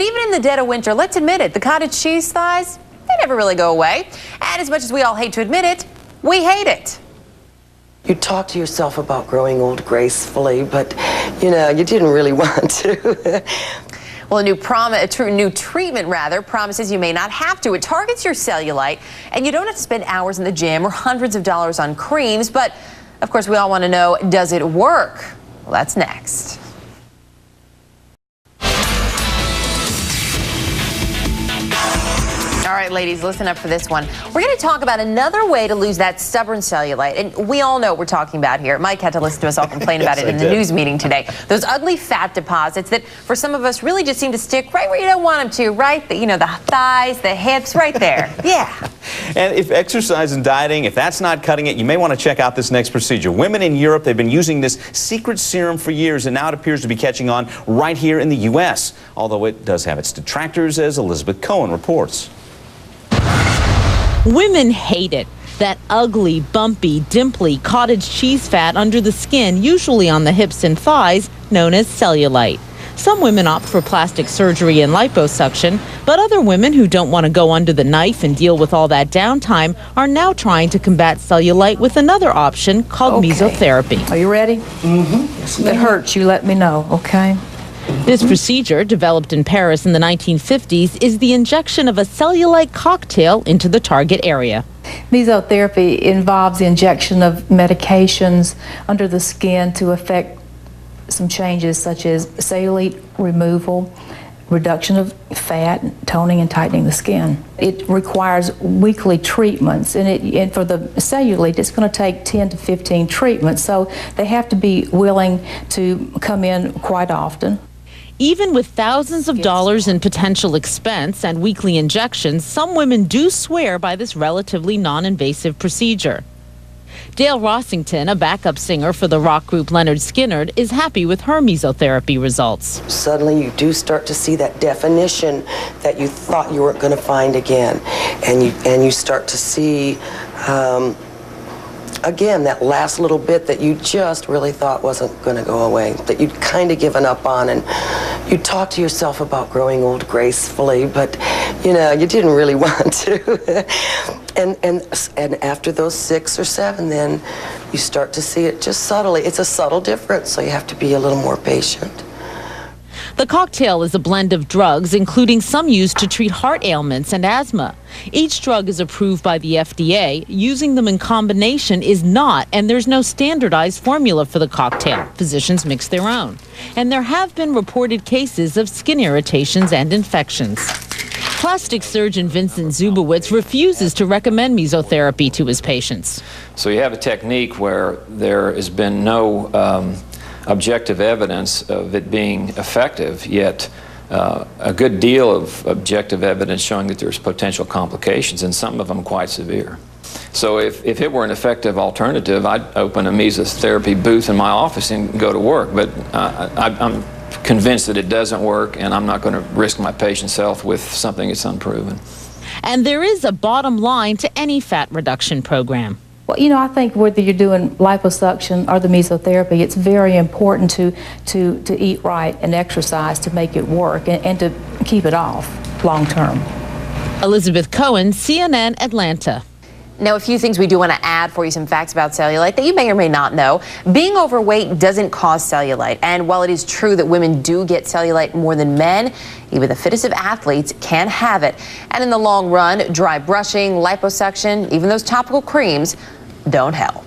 But even in the dead of winter, let's admit it, the cottage cheese thighs, they never really go away. And as much as we all hate to admit it, we hate it. You talk to yourself about growing old gracefully, but, you didn't really want to. Well, a new treatment promises you may not have to. It targets your cellulite, and you don't have to spend hours in the gym or hundreds of dollars on creams. But, of course, we all want to know, does it work? Well, that's next. All right, ladies, listen up for this one. We're going to talk about another way to lose that stubborn cellulite. And we all know what we're talking about here. Mike had to listen to us all complain about it in the news meeting today. Those ugly fat deposits that for some of us really just seem to stick right where you don't want them to, right? The thighs, the hips, right there. Yeah. And if exercise and dieting, if that's not cutting it, you may want to check out this next procedure. Women in Europe, they've been using this secret serum for years, and now it appears to be catching on right here in the U.S., although it does have its detractors, as Elizabeth Cohen reports. Women hate it. That ugly, bumpy, dimply cottage cheese fat under the skin, usually on the hips and thighs, known as cellulite. Some women opt for plastic surgery and liposuction, but other women who don't want to go under the knife and deal with all that downtime are now trying to combat cellulite with another option called mesotherapy. Are you ready? Mm-hmm. Yes, if it hurts, you let me know, okay? This procedure, developed in Paris in the 1950s, is the injection of a cellulite cocktail into the target area. Mesotherapy involves the injection of medications under the skin to affect some changes such as cellulite removal, reduction of fat, toning and tightening the skin. It requires weekly treatments, and for the cellulite, it's going to take 10 to 15 treatments, so they have to be willing to come in quite often. Even with thousands of dollars in potential expense and weekly injections, some women do swear by this relatively non-invasive procedure. Dale Rossington, a backup singer for the rock group Lynyrd Skynyrd, is happy with her mesotherapy results. Suddenly you do start to see that definition that you thought you weren't going to find again. And you start to see, again, that last little bit that you just really thought wasn't going to go away, that you'd kind of given up on. And you talk to yourself about growing old gracefully, but, you didn't really want to. And after those 6 or 7, then you start to see it just subtly. It's a subtle difference, so you have to be a little more patient. The cocktail is a blend of drugs, including some used to treat heart ailments and asthma. Each drug is approved by the FDA. Using them in combination is not, and there's no standardized formula for the cocktail. Physicians mix their own. And there have been reported cases of skin irritations and infections. Plastic surgeon Vincent Zubowitz refuses to recommend mesotherapy to his patients. So you have a technique where there has been no objective evidence of it being effective, yet a good deal of objective evidence showing that there's potential complications, and some of them quite severe. So if it were an effective alternative, I'd open a mesotherapy booth in my office and go to work, but I'm convinced that it doesn't work, and I'm not going to risk my patient's health with something that's unproven. And there is a bottom line to any fat reduction program. Well, I think whether you're doing liposuction or the mesotherapy, it's very important to eat right and exercise to make it work and to keep it off long term. Elizabeth Cohen, CNN, Atlanta. Now, a few things we do want to add for you, some facts about cellulite that you may or may not know. Being overweight doesn't cause cellulite. And while it is true that women do get cellulite more than men, even the fittest of athletes can have it. And in the long run, dry brushing, liposuction, even those topical creams don't help.